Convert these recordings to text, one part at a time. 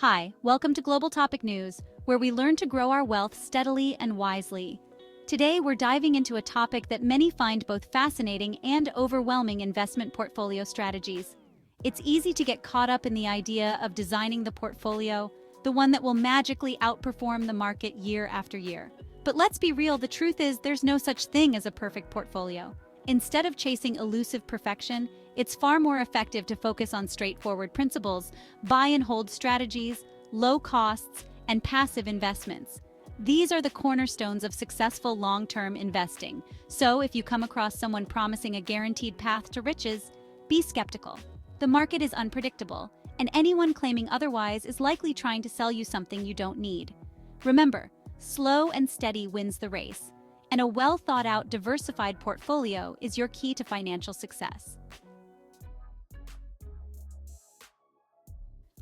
Hi, welcome to Global Topic News, where we learn to grow our wealth steadily and wisely. Today, we're diving into a topic that many find both fascinating and overwhelming: investment portfolio strategies. It's easy to get caught up in the idea of designing the portfolio, the one that will magically outperform the market year after year. But let's be real, the truth is there's no such thing as a perfect portfolio. Instead of chasing elusive perfection, it's far more effective to focus on straightforward principles: buy and hold strategies, low costs, and passive investments. These are the cornerstones of successful long-term investing. So if you come across someone promising a guaranteed path to riches, be skeptical. The market is unpredictable, and anyone claiming otherwise is likely trying to sell you something you don't need. Remember, slow and steady wins the race, and a well-thought-out, diversified portfolio is your key to financial success.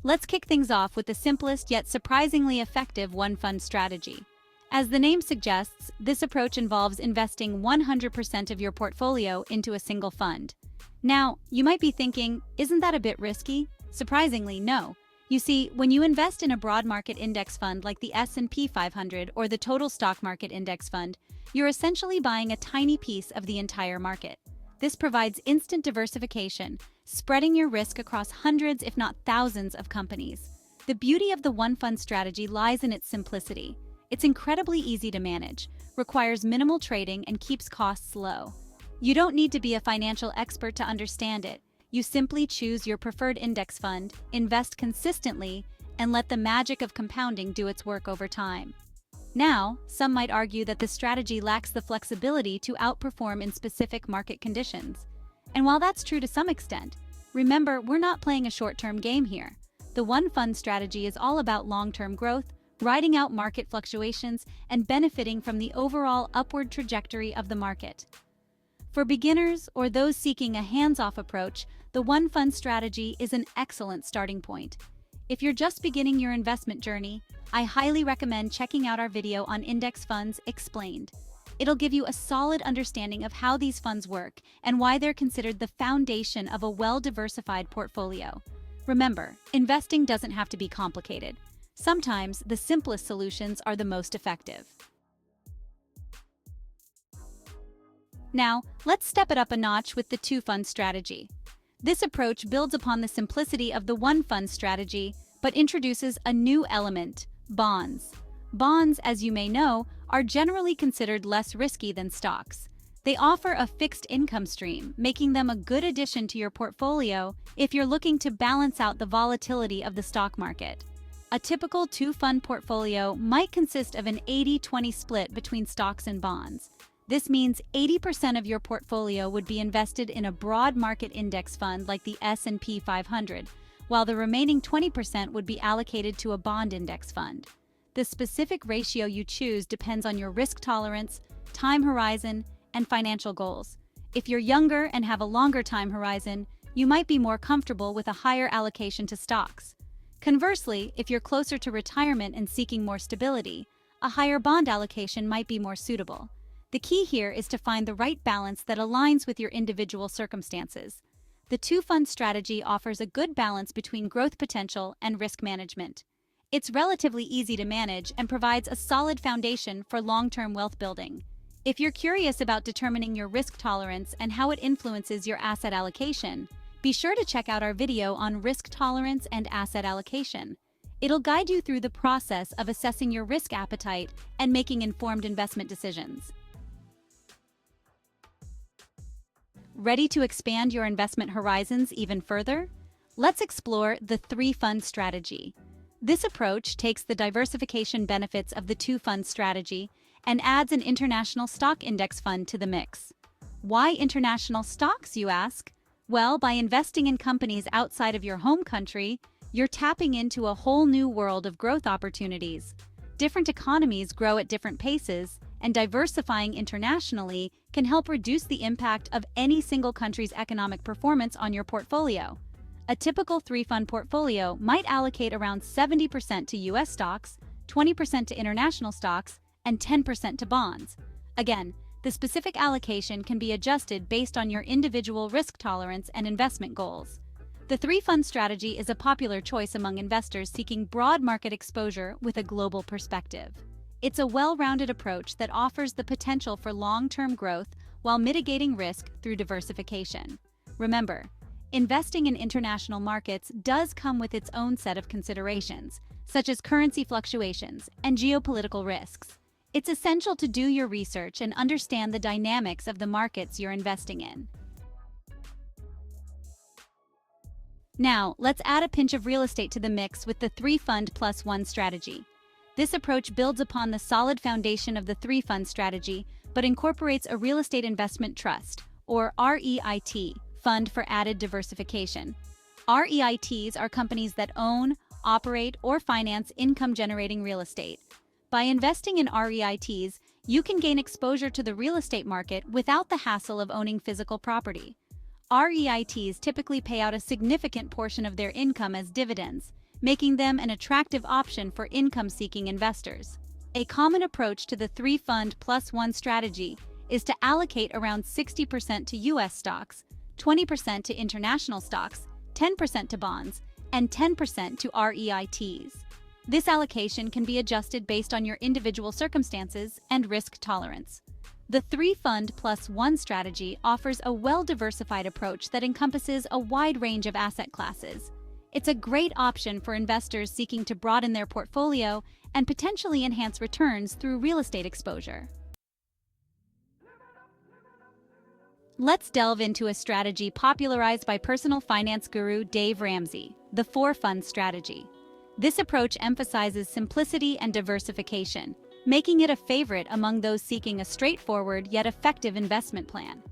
Let's kick things off with the simplest yet surprisingly effective one-fund strategy. As the name suggests, this approach involves investing 100% of your portfolio into a single fund. Now, you might be thinking, isn't that a bit risky? Surprisingly, no. You see, when you invest in a broad market index fund like the S&P 500 or the Total Stock Market Index Fund, you're essentially buying a tiny piece of the entire market. This provides instant diversification, spreading your risk across hundreds, if not thousands, of companies. The beauty of the one-fund strategy lies in its simplicity. It's incredibly easy to manage, requires minimal trading, and keeps costs low. You don't need to be a financial expert to understand it. You simply choose your preferred index fund, invest consistently, and let the magic of compounding do its work over time. Now, some might argue that this strategy lacks the flexibility to outperform in specific market conditions. And while that's true to some extent, remember, we're not playing a short-term game here. The one-fund strategy is all about long-term growth, riding out market fluctuations, and benefiting from the overall upward trajectory of the market. For beginners or those seeking a hands-off approach, the one-fund strategy is an excellent starting point. If you're just beginning your investment journey, I highly recommend checking out our video on Index Funds Explained. It'll give you a solid understanding of how these funds work and why they're considered the foundation of a well-diversified portfolio. Remember, investing doesn't have to be complicated. Sometimes the simplest solutions are the most effective. Now, let's step it up a notch with the two-fund strategy. This approach builds upon the simplicity of the one-fund strategy, but introduces a new element: bonds. Bonds, as you may know, are generally considered less risky than stocks. They offer a fixed income stream, making them a good addition to your portfolio if you're looking to balance out the volatility of the stock market. A typical two-fund portfolio might consist of an 80-20 split between stocks and bonds. This means 80% of your portfolio would be invested in a broad market index fund like the S&P 500, while the remaining 20% would be allocated to a bond index fund. The specific ratio you choose depends on your risk tolerance, time horizon, and financial goals. If you're younger and have a longer time horizon, you might be more comfortable with a higher allocation to stocks. Conversely, if you're closer to retirement and seeking more stability, a higher bond allocation might be more suitable. The key here is to find the right balance that aligns with your individual circumstances. The two-fund strategy offers a good balance between growth potential and risk management. It's relatively easy to manage and provides a solid foundation for long-term wealth building. If you're curious about determining your risk tolerance and how it influences your asset allocation, be sure to check out our video on risk tolerance and asset allocation. It'll guide you through the process of assessing your risk appetite and making informed investment decisions. Ready to expand your investment horizons even further? Let's explore the three-fund strategy. This approach takes the diversification benefits of the two-fund strategy and adds an international stock index fund to the mix. Why international stocks, you ask? Well, by investing in companies outside of your home country, you're tapping into a whole new world of growth opportunities. Different economies grow at different paces, and diversifying internationally can help reduce the impact of any single country's economic performance on your portfolio. A typical three-fund portfolio might allocate around 70% to US stocks, 20% to international stocks, and 10% to bonds. Again, the specific allocation can be adjusted based on your individual risk tolerance and investment goals. The three-fund strategy is a popular choice among investors seeking broad market exposure with a global perspective. It's a well-rounded approach that offers the potential for long-term growth while mitigating risk through diversification. Remember, investing in international markets does come with its own set of considerations, such as currency fluctuations and geopolitical risks. It's essential to do your research and understand the dynamics of the markets you're investing in. Now, let's add a pinch of real estate to the mix with the 3-Fund+1 strategy. This approach builds upon the solid foundation of the 3-Fund strategy, but incorporates a real estate investment trust, or REIT, fund for added diversification. REITs are companies that own, operate, or finance income-generating real estate. By investing in REITs, you can gain exposure to the real estate market without the hassle of owning physical property. REITs typically pay out a significant portion of their income as dividends, making them an attractive option for income-seeking investors. A common approach to the 3-Fund+1 strategy is to allocate around 60% to U.S. stocks, 20% to international stocks, 10% to bonds, and 10% to REITs. This allocation can be adjusted based on your individual circumstances and risk tolerance. The 3-Fund+1 strategy offers a well-diversified approach that encompasses a wide range of asset classes. It's a great option for investors seeking to broaden their portfolio and potentially enhance returns through real estate exposure. Let's delve into a strategy popularized by personal finance guru Dave Ramsey, the 4-Fund strategy. This approach emphasizes simplicity and diversification, making it a favorite among those seeking a straightforward yet effective investment plan.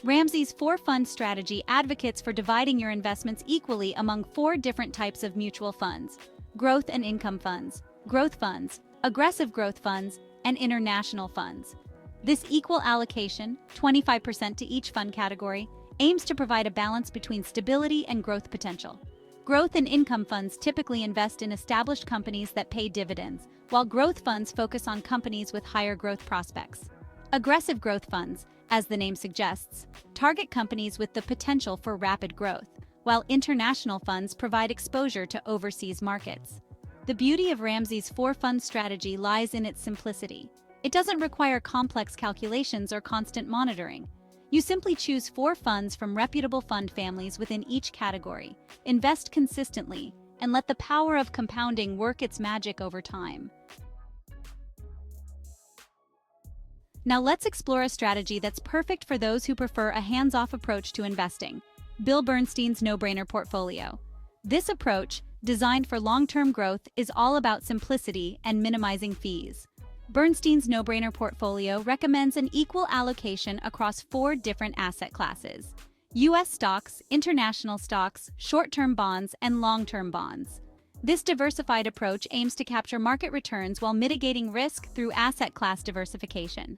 Ramsey's 4-Fund strategy advocates for dividing your investments equally among 4 different types of mutual funds: growth and income funds, growth funds, aggressive growth funds, and international funds. This equal allocation, 25% to each fund category, aims to provide a balance between stability and growth potential. Growth and income funds typically invest in established companies that pay dividends, while growth funds focus on companies with higher growth prospects. Aggressive growth funds, as the name suggests, target companies with the potential for rapid growth, while international funds provide exposure to overseas markets. The beauty of Ramsey's 4-Fund strategy lies in its simplicity. It doesn't require complex calculations or constant monitoring. You simply choose 4 funds from reputable fund families within each category, invest consistently, and let the power of compounding work its magic over time. Now let's explore a strategy that's perfect for those who prefer a hands-off approach to investing: Bill Bernstein's no-brainer portfolio. This approach, designed for long-term growth, is all about simplicity and minimizing fees. Bernstein's no-brainer portfolio recommends an equal allocation across 4 different asset classes: U.S. stocks, international stocks, short-term bonds, and long-term bonds. This diversified approach aims to capture market returns while mitigating risk through asset class diversification.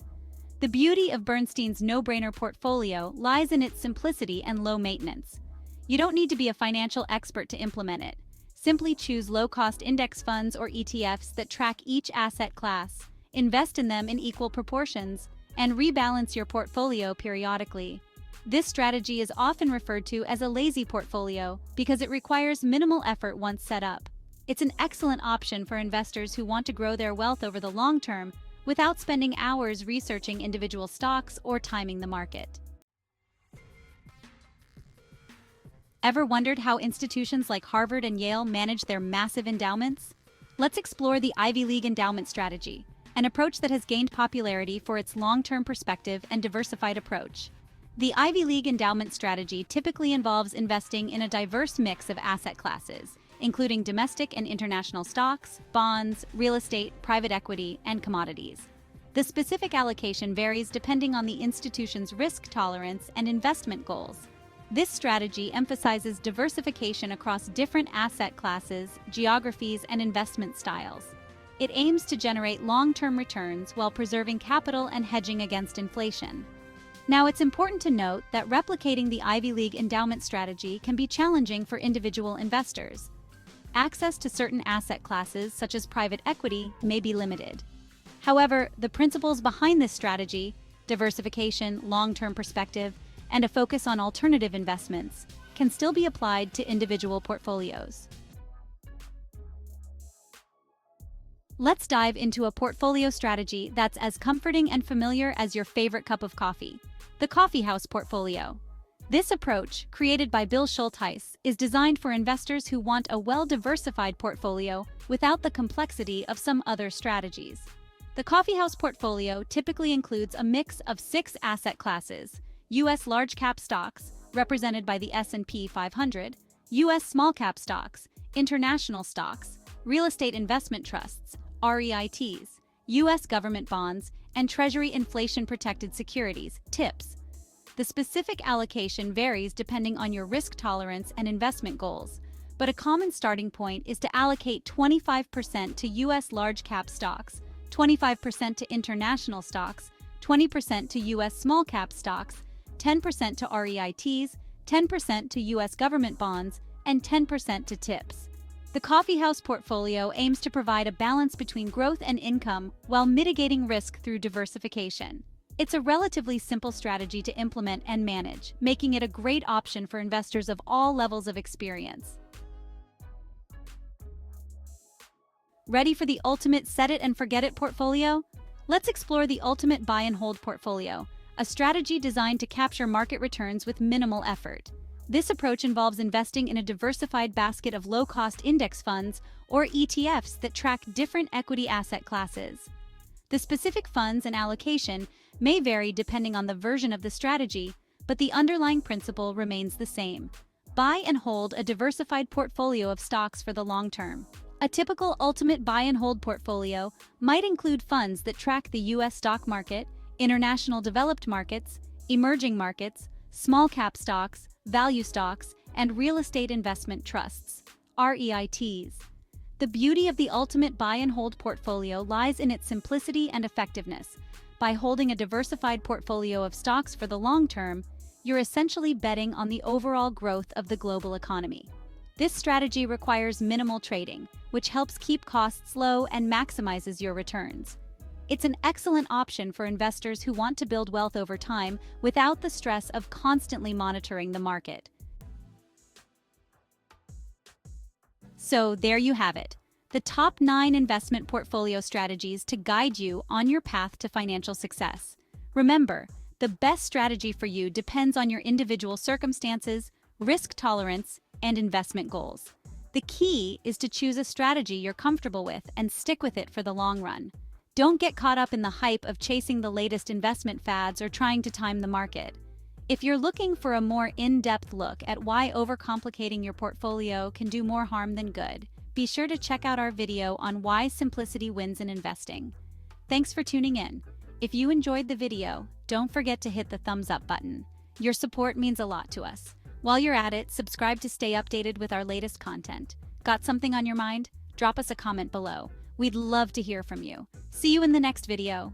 The beauty of Bernstein's no-brainer portfolio lies in its simplicity and low maintenance. You don't need to be a financial expert to implement it. Simply choose low-cost index funds or ETFs that track each asset class, invest in them in equal proportions, and rebalance your portfolio periodically. This strategy is often referred to as a lazy portfolio because it requires minimal effort once set up. It's an excellent option for investors who want to grow their wealth over the long term without spending hours researching individual stocks or timing the market. Ever wondered how institutions like Harvard and Yale manage their massive endowments? Let's explore the Ivy League endowment strategy, an approach that has gained popularity for its long-term perspective and diversified approach. The Ivy League endowment strategy typically involves investing in a diverse mix of asset classes, including domestic and international stocks, bonds, real estate, private equity, and commodities. The specific allocation varies depending on the institution's risk tolerance and investment goals. This strategy emphasizes diversification across different asset classes, geographies, and investment styles. It aims to generate long-term returns while preserving capital and hedging against inflation. Now, it's important to note that replicating the Ivy League endowment strategy can be challenging for individual investors. Access to certain asset classes, such as private equity, may be limited. However, the principles behind this strategy, diversification, long-term perspective, and a focus on alternative investments, can still be applied to individual portfolios. Let's dive into a portfolio strategy that's as comforting and familiar as your favorite cup of coffee: the coffeehouse portfolio. This approach, created by Bill Schultheis, is designed for investors who want a well-diversified portfolio without the complexity of some other strategies. The coffeehouse portfolio typically includes a mix of 6 asset classes: U.S. large-cap stocks, represented by the S&P 500, U.S. small-cap stocks, international stocks, real estate investment trusts, REITs, U.S. government bonds, and Treasury inflation-protected securities, TIPS. The specific allocation varies depending on your risk tolerance and investment goals, but a common starting point is to allocate 25% to U.S. large-cap stocks, 25% to international stocks, 20% to U.S. small-cap stocks, 10% to REITs, 10% to U.S. government bonds, and 10% to TIPS. The coffeehouse portfolio aims to provide a balance between growth and income while mitigating risk through diversification. It's a relatively simple strategy to implement and manage, making it a great option for investors of all levels of experience. Ready for the ultimate set-it-and-forget-it portfolio? Let's explore the ultimate buy-and-hold portfolio, a strategy designed to capture market returns with minimal effort. This approach involves investing in a diversified basket of low-cost index funds, or ETFs, that track different equity asset classes. The specific funds and allocation may vary depending on the version of the strategy, but the underlying principle remains the same: buy and hold a diversified portfolio of stocks for the long term. A typical ultimate buy-and-hold portfolio might include funds that track the U.S. stock market, international developed markets, emerging markets, small-cap stocks, value stocks, and real estate investment trusts, REITs. The beauty of the ultimate buy-and-hold portfolio lies in its simplicity and effectiveness. By holding a diversified portfolio of stocks for the long term, you're essentially betting on the overall growth of the global economy. This strategy requires minimal trading, which helps keep costs low and maximizes your returns. It's an excellent option for investors who want to build wealth over time without the stress of constantly monitoring the market. So there you have it, the top 9 investment portfolio strategies to guide you on your path to financial success. Remember, the best strategy for you depends on your individual circumstances, risk tolerance, and investment goals. The key is to choose a strategy you're comfortable with and stick with it for the long run. Don't get caught up in the hype of chasing the latest investment fads or trying to time the market. If you're looking for a more in-depth look at why overcomplicating your portfolio can do more harm than good, be sure to check out our video on why simplicity wins in investing. Thanks for tuning in. If you enjoyed the video, don't forget to hit the thumbs up button. Your support means a lot to us. While you're at it, subscribe to stay updated with our latest content. Got something on your mind? Drop us a comment below. We'd love to hear from you. See you in the next video.